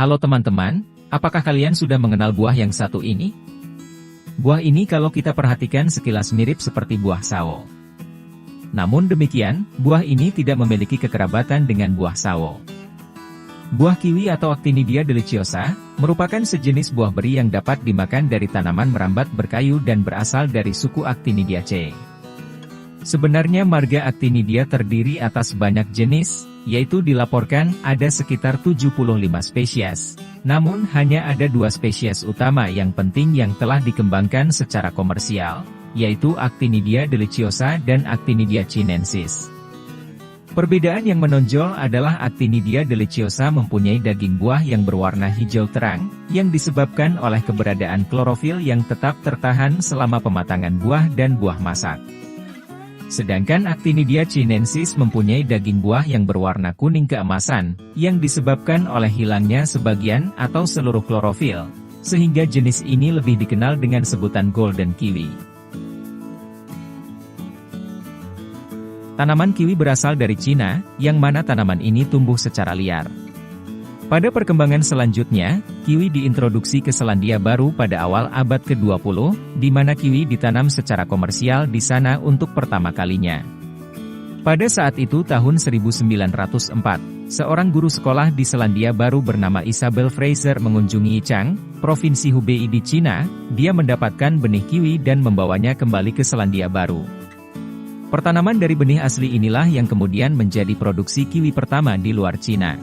Halo teman-teman, apakah kalian sudah mengenal buah yang satu ini? Buah ini kalau kita perhatikan sekilas mirip seperti buah sawo. Namun demikian, buah ini tidak memiliki kekerabatan dengan buah sawo. Buah kiwi atau Actinidia deliciosa, merupakan sejenis buah beri yang dapat dimakan dari tanaman merambat berkayu dan berasal dari suku Actinidiaceae. Sebenarnya marga Actinidia terdiri atas banyak jenis, yaitu dilaporkan ada sekitar 75 spesies. Namun hanya ada 2 spesies utama yang penting yang telah dikembangkan secara komersial, yaitu Actinidia deliciosa dan Actinidia chinensis. Perbedaan yang menonjol adalah Actinidia deliciosa mempunyai daging buah yang berwarna hijau terang, yang disebabkan oleh keberadaan klorofil yang tetap tertahan selama pematangan buah dan buah masak. Sedangkan Actinidia chinensis mempunyai daging buah yang berwarna kuning keemasan, yang disebabkan oleh hilangnya sebagian atau seluruh klorofil, sehingga jenis ini lebih dikenal dengan sebutan golden kiwi. Tanaman kiwi berasal dari Cina, yang mana tanaman ini tumbuh secara liar. Pada perkembangan selanjutnya, kiwi diintroduksi ke Selandia Baru pada awal abad ke-20, di mana kiwi ditanam secara komersial di sana untuk pertama kalinya. Pada saat itu tahun 1904, seorang guru sekolah di Selandia Baru bernama Isabel Fraser mengunjungi Yichang, Provinsi Hubei di Cina. Dia mendapatkan benih kiwi dan membawanya kembali ke Selandia Baru. Pertanaman dari benih asli inilah yang kemudian menjadi produksi kiwi pertama di luar Cina.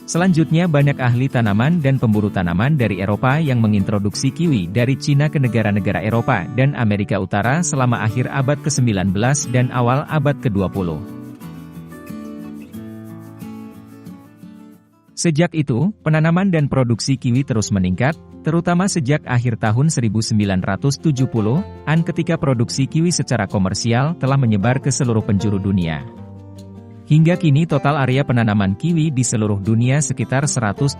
Selanjutnya banyak ahli tanaman dan pemburu tanaman dari Eropa yang mengintroduksi kiwi dari Cina ke negara-negara Eropa dan Amerika Utara selama akhir abad ke-19 dan awal abad ke-20. Sejak itu, penanaman dan produksi kiwi terus meningkat, terutama sejak akhir tahun 1970-an ketika produksi kiwi secara komersial telah menyebar ke seluruh penjuru dunia. Hingga kini total area penanaman kiwi di seluruh dunia sekitar 170.000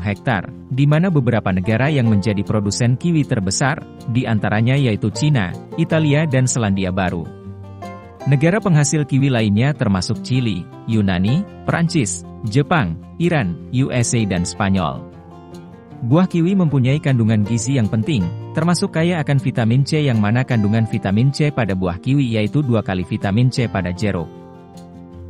hektar, di mana beberapa negara yang menjadi produsen kiwi terbesar, di antaranya yaitu Cina, Italia dan Selandia Baru. Negara penghasil kiwi lainnya termasuk Chili, Yunani, Prancis, Jepang, Iran, USA dan Spanyol. Buah kiwi mempunyai kandungan gizi yang penting, termasuk kaya akan vitamin C yang mana kandungan vitamin C pada buah kiwi yaitu 2 kali vitamin C pada jeruk.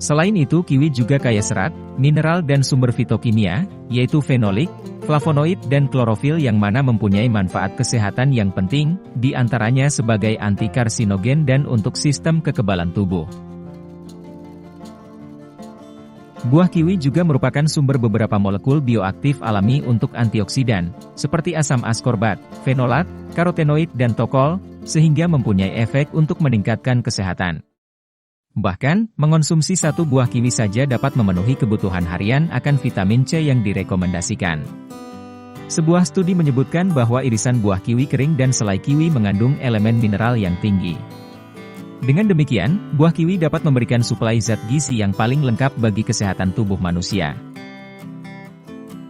Selain itu kiwi juga kaya serat, mineral dan sumber fitokimia, yaitu fenolik, flavonoid dan klorofil yang mana mempunyai manfaat kesehatan yang penting, di antaranya sebagai anti-karsinogen dan untuk sistem kekebalan tubuh. Buah kiwi juga merupakan sumber beberapa molekul bioaktif alami untuk antioksidan, seperti asam askorbat, fenolat, karotenoid dan tokol, sehingga mempunyai efek untuk meningkatkan kesehatan. Bahkan, mengonsumsi 1 buah kiwi saja dapat memenuhi kebutuhan harian akan vitamin C yang direkomendasikan. Sebuah studi menyebutkan bahwa irisan buah kiwi kering dan selai kiwi mengandung elemen mineral yang tinggi. Dengan demikian, buah kiwi dapat memberikan suplai zat gizi yang paling lengkap bagi kesehatan tubuh manusia.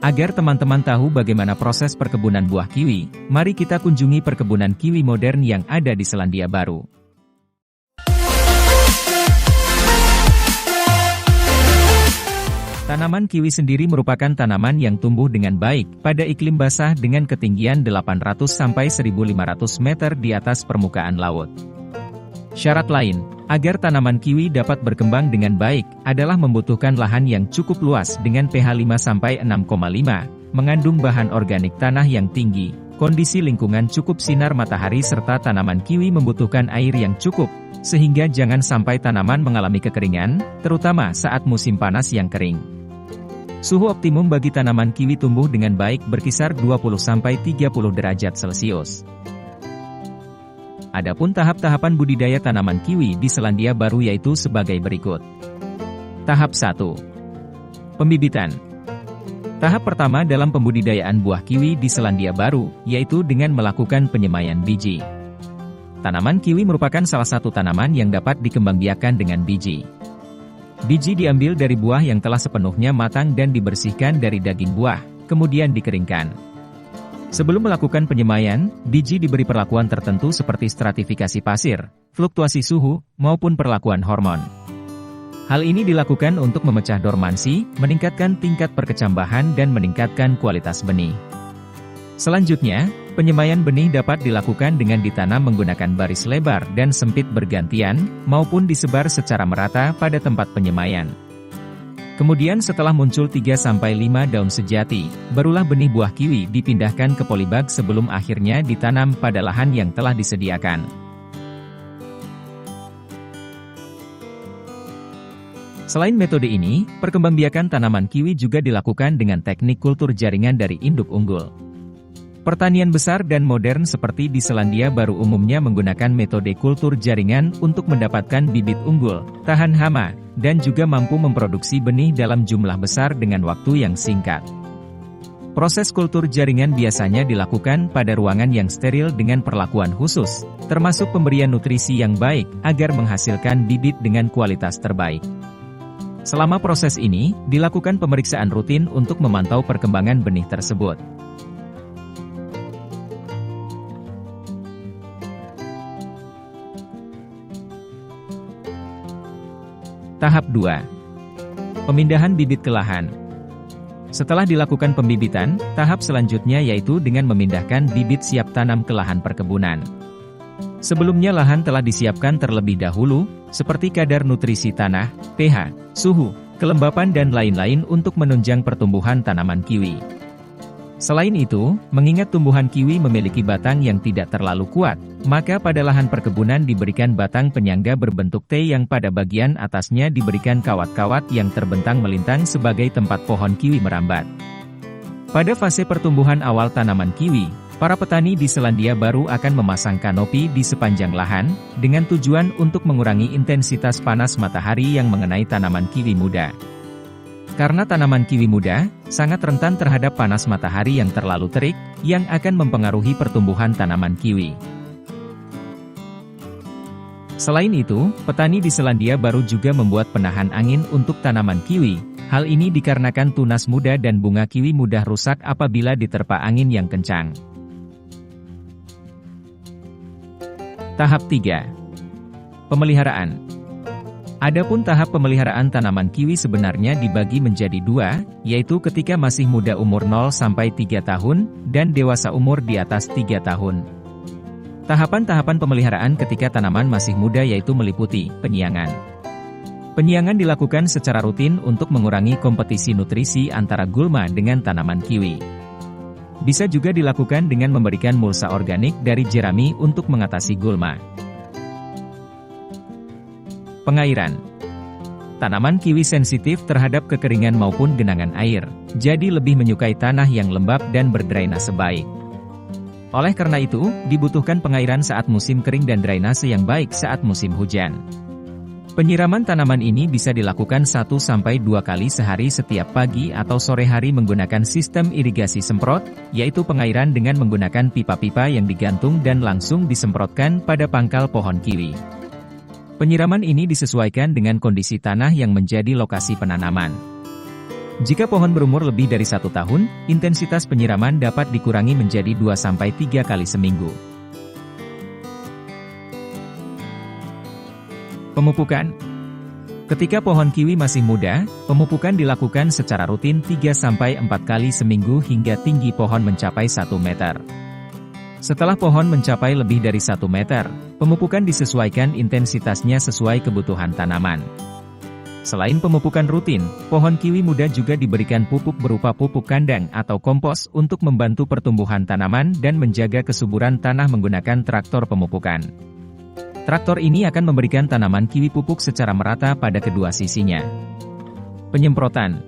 Agar teman-teman tahu bagaimana proses perkebunan buah kiwi, mari kita kunjungi perkebunan kiwi modern yang ada di Selandia Baru. Tanaman kiwi sendiri merupakan tanaman yang tumbuh dengan baik pada iklim basah dengan ketinggian 800 sampai 1.500 meter di atas permukaan laut. Syarat lain, agar tanaman kiwi dapat berkembang dengan baik, adalah membutuhkan lahan yang cukup luas dengan pH 5 sampai 6,5, mengandung bahan organik tanah yang tinggi, kondisi lingkungan cukup sinar matahari serta tanaman kiwi membutuhkan air yang cukup, sehingga jangan sampai tanaman mengalami kekeringan, terutama saat musim panas yang kering. Suhu optimum bagi tanaman kiwi tumbuh dengan baik berkisar 20-30 derajat Celcius. Adapun tahap-tahapan budidaya tanaman kiwi di Selandia Baru yaitu sebagai berikut. Tahap 1. Pembibitan. Tahap pertama dalam pembudidayaan buah kiwi di Selandia Baru, yaitu dengan melakukan penyemaian biji. Tanaman kiwi merupakan salah satu tanaman yang dapat dikembangbiakkan dengan biji. Biji diambil dari buah yang telah sepenuhnya matang dan dibersihkan dari daging buah, kemudian dikeringkan. Sebelum melakukan penyemaian, biji diberi perlakuan tertentu seperti stratifikasi pasir, fluktuasi suhu, maupun perlakuan hormon. Hal ini dilakukan untuk memecah dormansi, meningkatkan tingkat perkecambahan dan meningkatkan kualitas benih. Selanjutnya, penyemaian benih dapat dilakukan dengan ditanam menggunakan baris lebar dan sempit bergantian, maupun disebar secara merata pada tempat penyemaian. Kemudian setelah muncul 3-5 daun sejati, barulah benih buah kiwi dipindahkan ke polybag sebelum akhirnya ditanam pada lahan yang telah disediakan. Selain metode ini, perkembangbiakan tanaman kiwi juga dilakukan dengan teknik kultur jaringan dari induk unggul. Pertanian besar dan modern seperti di Selandia Baru umumnya menggunakan metode kultur jaringan untuk mendapatkan bibit unggul, tahan hama, dan juga mampu memproduksi benih dalam jumlah besar dengan waktu yang singkat. Proses kultur jaringan biasanya dilakukan pada ruangan yang steril dengan perlakuan khusus, termasuk pemberian nutrisi yang baik, agar menghasilkan bibit dengan kualitas terbaik. Selama proses ini, dilakukan pemeriksaan rutin untuk memantau perkembangan benih tersebut. Tahap 2. Pemindahan bibit ke lahan. Setelah dilakukan pembibitan, tahap selanjutnya yaitu dengan memindahkan bibit siap tanam ke lahan perkebunan. Sebelumnya lahan telah disiapkan terlebih dahulu, seperti kadar nutrisi tanah, pH, suhu, kelembapan dan lain-lain untuk menunjang pertumbuhan tanaman kiwi. Selain itu, mengingat tumbuhan kiwi memiliki batang yang tidak terlalu kuat, maka pada lahan perkebunan diberikan batang penyangga berbentuk T yang pada bagian atasnya diberikan kawat-kawat yang terbentang melintang sebagai tempat pohon kiwi merambat. Pada fase pertumbuhan awal tanaman kiwi, para petani di Selandia Baru akan memasang kanopi di sepanjang lahan, dengan tujuan untuk mengurangi intensitas panas matahari yang mengenai tanaman kiwi muda. Karena tanaman kiwi muda, sangat rentan terhadap panas matahari yang terlalu terik, yang akan mempengaruhi pertumbuhan tanaman kiwi. Selain itu, petani di Selandia Baru juga membuat penahan angin untuk tanaman kiwi. Hal ini dikarenakan tunas muda dan bunga kiwi mudah rusak apabila diterpa angin yang kencang. Tahap 3. Pemeliharaan. Adapun tahap pemeliharaan tanaman kiwi sebenarnya dibagi menjadi dua, yaitu ketika masih muda umur 0-3 tahun, dan dewasa umur di atas 3 tahun. Tahapan-tahapan pemeliharaan ketika tanaman masih muda yaitu meliputi penyiangan. Penyiangan dilakukan secara rutin untuk mengurangi kompetisi nutrisi antara gulma dengan tanaman kiwi. Bisa juga dilakukan dengan memberikan mulsa organik dari jerami untuk mengatasi gulma. Pengairan. Tanaman kiwi sensitif terhadap kekeringan maupun genangan air, jadi lebih menyukai tanah yang lembab dan berdrainase baik. Oleh karena itu, dibutuhkan pengairan saat musim kering dan drainase yang baik saat musim hujan. Penyiraman tanaman ini bisa dilakukan 1-2 kali sehari setiap pagi atau sore hari menggunakan sistem irigasi semprot, yaitu pengairan dengan menggunakan pipa-pipa yang digantung dan langsung disemprotkan pada pangkal pohon kiwi. Penyiraman ini disesuaikan dengan kondisi tanah yang menjadi lokasi penanaman. Jika pohon berumur lebih dari 1 tahun, intensitas penyiraman dapat dikurangi menjadi 2-3 kali seminggu. Pemupukan. Ketika pohon kiwi masih muda, pemupukan dilakukan secara rutin 3-4 kali seminggu hingga tinggi pohon mencapai 1 meter. Setelah pohon mencapai lebih dari 1 meter, pemupukan disesuaikan intensitasnya sesuai kebutuhan tanaman. Selain pemupukan rutin, pohon kiwi muda juga diberikan pupuk berupa pupuk kandang atau kompos untuk membantu pertumbuhan tanaman dan menjaga kesuburan tanah menggunakan traktor pemupukan. Traktor ini akan memberikan tanaman kiwi pupuk secara merata pada kedua sisinya. Penyemprotan.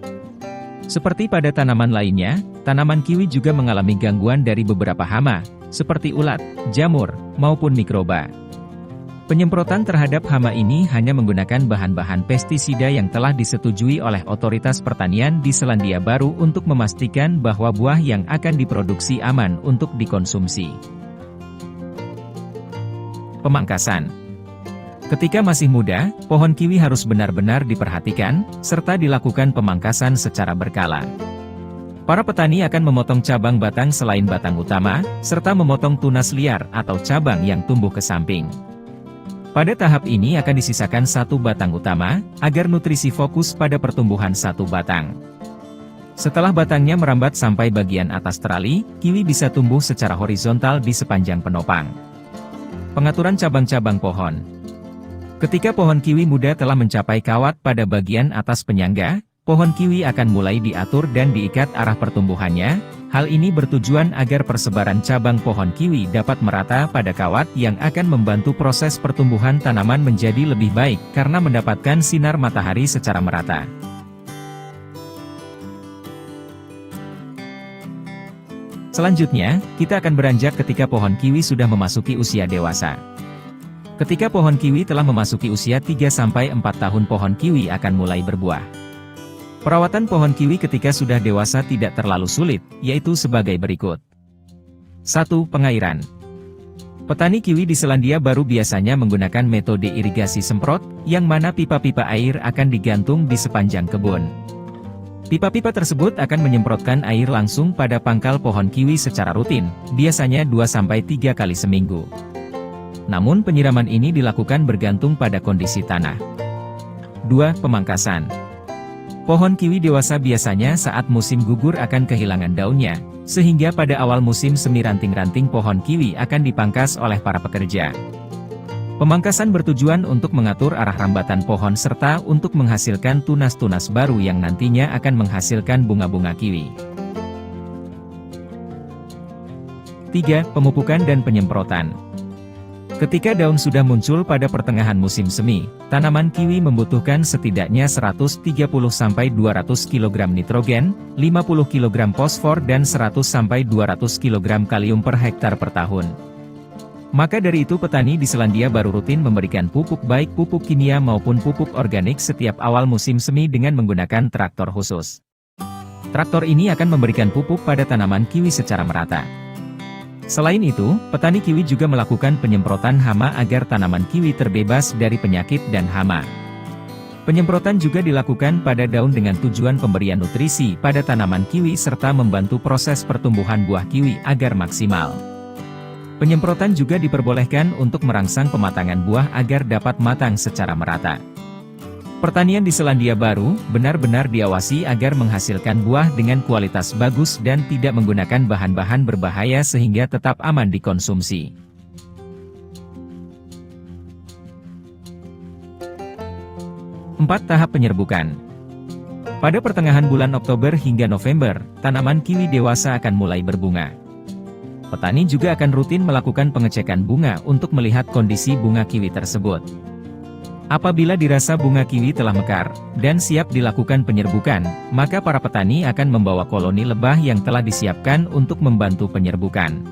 Seperti pada tanaman lainnya, tanaman kiwi juga mengalami gangguan dari beberapa hama, seperti ulat, jamur, maupun mikroba. Penyemprotan terhadap hama ini hanya menggunakan bahan-bahan pestisida yang telah disetujui oleh otoritas pertanian di Selandia Baru untuk memastikan bahwa buah yang akan diproduksi aman untuk dikonsumsi. Pemangkasan. Ketika masih muda, pohon kiwi harus benar-benar diperhatikan, serta dilakukan pemangkasan secara berkala. Para petani akan memotong cabang batang selain batang utama, serta memotong tunas liar atau cabang yang tumbuh ke samping. Pada tahap ini akan disisakan satu batang utama, agar nutrisi fokus pada pertumbuhan satu batang. Setelah batangnya merambat sampai bagian atas terali, kiwi bisa tumbuh secara horizontal di sepanjang penopang. Pengaturan cabang-cabang pohon. Ketika pohon kiwi muda telah mencapai kawat pada bagian atas penyangga, pohon kiwi akan mulai diatur dan diikat arah pertumbuhannya. Hal ini bertujuan agar persebaran cabang pohon kiwi dapat merata pada kawat yang akan membantu proses pertumbuhan tanaman menjadi lebih baik karena mendapatkan sinar matahari secara merata. Selanjutnya, kita akan beranjak ketika pohon kiwi sudah memasuki usia dewasa. Ketika pohon kiwi telah memasuki usia 3-4 tahun, pohon kiwi akan mulai berbuah. Perawatan pohon kiwi ketika sudah dewasa tidak terlalu sulit, yaitu sebagai berikut. 1. Pengairan. Petani kiwi di Selandia Baru biasanya menggunakan metode irigasi semprot, yang mana pipa-pipa air akan digantung di sepanjang kebun. Pipa-pipa tersebut akan menyemprotkan air langsung pada pangkal pohon kiwi secara rutin, biasanya 2-3 kali seminggu. Namun penyiraman ini dilakukan bergantung pada kondisi tanah. 2. Pemangkasan. Pohon kiwi dewasa biasanya saat musim gugur akan kehilangan daunnya, sehingga pada awal musim semi ranting-ranting pohon kiwi akan dipangkas oleh para pekerja. Pemangkasan bertujuan untuk mengatur arah rambatan pohon serta untuk menghasilkan tunas-tunas baru yang nantinya akan menghasilkan bunga-bunga kiwi. 3. Pemupukan dan penyemprotan. Ketika daun sudah muncul pada pertengahan musim semi, tanaman kiwi membutuhkan setidaknya 130-200 kg nitrogen, 50 kg fosfor dan 100-200 kg kalium per hektar per tahun. Maka dari itu petani di Selandia Baru rutin memberikan pupuk baik pupuk kimia maupun pupuk organik setiap awal musim semi dengan menggunakan traktor khusus. Traktor ini akan memberikan pupuk pada tanaman kiwi secara merata. Selain itu, petani kiwi juga melakukan penyemprotan hama agar tanaman kiwi terbebas dari penyakit dan hama. Penyemprotan juga dilakukan pada daun dengan tujuan pemberian nutrisi pada tanaman kiwi serta membantu proses pertumbuhan buah kiwi agar maksimal. Penyemprotan juga diperbolehkan untuk merangsang pematangan buah agar dapat matang secara merata. Pertanian di Selandia Baru benar-benar diawasi agar menghasilkan buah dengan kualitas bagus dan tidak menggunakan bahan-bahan berbahaya sehingga tetap aman dikonsumsi. 4. Tahap penyerbukan. Pada pertengahan bulan Oktober hingga November, tanaman kiwi dewasa akan mulai berbunga. Petani juga akan rutin melakukan pengecekan bunga untuk melihat kondisi bunga kiwi tersebut. Apabila dirasa bunga kiwi telah mekar, dan siap dilakukan penyerbukan, maka para petani akan membawa koloni lebah yang telah disiapkan untuk membantu penyerbukan.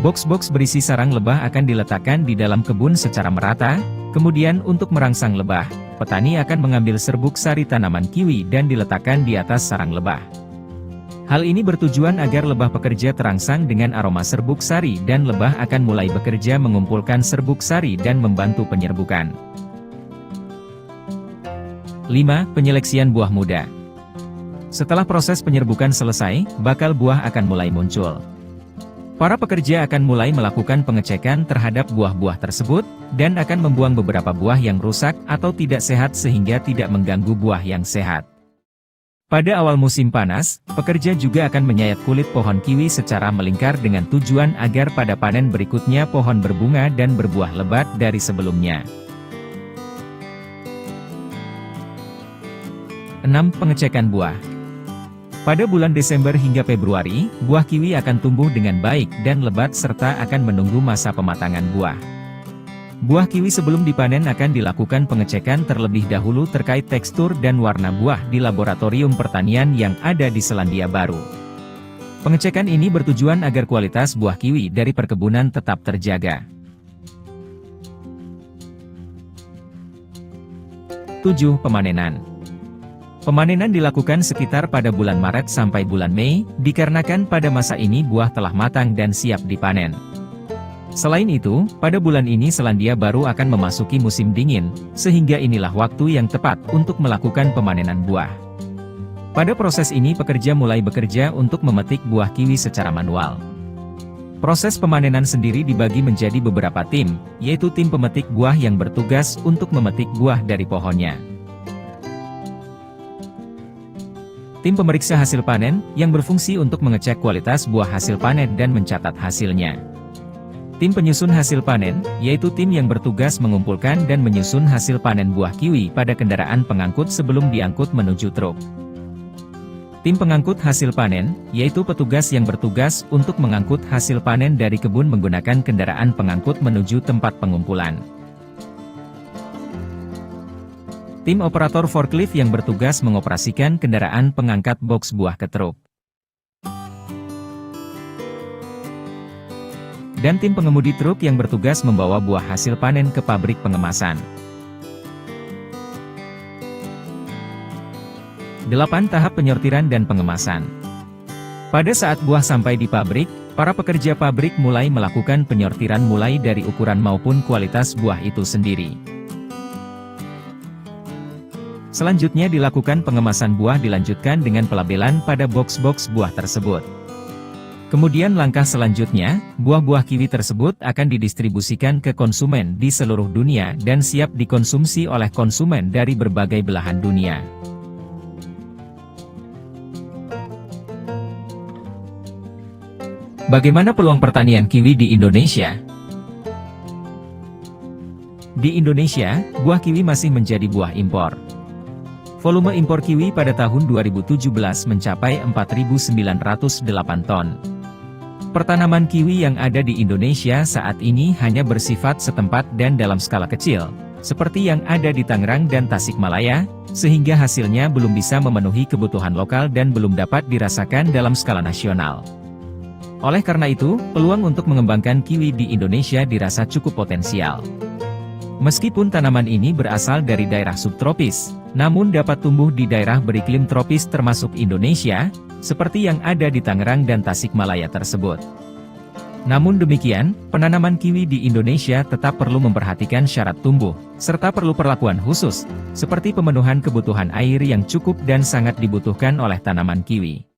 Box-box berisi sarang lebah akan diletakkan di dalam kebun secara merata, kemudian untuk merangsang lebah, petani akan mengambil serbuk sari tanaman kiwi dan diletakkan di atas sarang lebah. Hal ini bertujuan agar lebah pekerja terangsang dengan aroma serbuk sari dan lebah akan mulai bekerja mengumpulkan serbuk sari dan membantu penyerbukan. 5. Penyeleksian buah muda. Setelah proses penyerbukan selesai, bakal buah akan mulai muncul. Para pekerja akan mulai melakukan pengecekan terhadap buah-buah tersebut, dan akan membuang beberapa buah yang rusak atau tidak sehat sehingga tidak mengganggu buah yang sehat. Pada awal musim panas, pekerja juga akan menyayat kulit pohon kiwi secara melingkar dengan tujuan agar pada panen berikutnya pohon berbunga dan berbuah lebat dari sebelumnya. 6. Pengecekan buah. Pada bulan Desember hingga Februari, buah kiwi akan tumbuh dengan baik dan lebat serta akan menunggu masa pematangan buah. Buah kiwi sebelum dipanen akan dilakukan pengecekan terlebih dahulu terkait tekstur dan warna buah di laboratorium pertanian yang ada di Selandia Baru. Pengecekan ini bertujuan agar kualitas buah kiwi dari perkebunan tetap terjaga. 7. Pemanenan. Pemanenan dilakukan sekitar pada bulan Maret sampai bulan Mei, dikarenakan pada masa ini buah telah matang dan siap dipanen. Selain itu, pada bulan ini Selandia Baru akan memasuki musim dingin, sehingga inilah waktu yang tepat untuk melakukan pemanenan buah. Pada proses ini pekerja mulai bekerja untuk memetik buah kiwi secara manual. Proses pemanenan sendiri dibagi menjadi beberapa tim, yaitu tim pemetik buah yang bertugas untuk memetik buah dari pohonnya. Tim pemeriksa hasil panen, yang berfungsi untuk mengecek kualitas buah hasil panen dan mencatat hasilnya. Tim penyusun hasil panen, yaitu tim yang bertugas mengumpulkan dan menyusun hasil panen buah kiwi pada kendaraan pengangkut sebelum diangkut menuju truk. Tim pengangkut hasil panen, yaitu petugas yang bertugas untuk mengangkut hasil panen dari kebun menggunakan kendaraan pengangkut menuju tempat pengumpulan. Tim operator forklift yang bertugas mengoperasikan kendaraan pengangkat box buah ke truk. Dan tim pengemudi truk yang bertugas membawa buah hasil panen ke pabrik pengemasan. 8 tahap penyortiran dan pengemasan. Pada saat buah sampai di pabrik, para pekerja pabrik mulai melakukan penyortiran mulai dari ukuran maupun kualitas buah itu sendiri. Selanjutnya dilakukan pengemasan buah dilanjutkan dengan pelabelan pada box-box buah tersebut. Kemudian langkah selanjutnya, buah-buah kiwi tersebut akan didistribusikan ke konsumen di seluruh dunia dan siap dikonsumsi oleh konsumen dari berbagai belahan dunia. Bagaimana peluang pertanian kiwi di Indonesia? Di Indonesia, buah kiwi masih menjadi buah impor. Volume impor kiwi pada tahun 2017 mencapai 4.908 ton. Pertanaman kiwi yang ada di Indonesia saat ini hanya bersifat setempat dan dalam skala kecil, seperti yang ada di Tangerang dan Tasikmalaya, sehingga hasilnya belum bisa memenuhi kebutuhan lokal dan belum dapat dirasakan dalam skala nasional. Oleh karena itu, peluang untuk mengembangkan kiwi di Indonesia dirasa cukup potensial. Meskipun tanaman ini berasal dari daerah subtropis, namun dapat tumbuh di daerah beriklim tropis termasuk Indonesia, seperti yang ada di Tangerang dan Tasikmalaya tersebut. Namun demikian, penanaman kiwi di Indonesia tetap perlu memperhatikan syarat tumbuh, serta perlu perlakuan khusus, seperti pemenuhan kebutuhan air yang cukup dan sangat dibutuhkan oleh tanaman kiwi.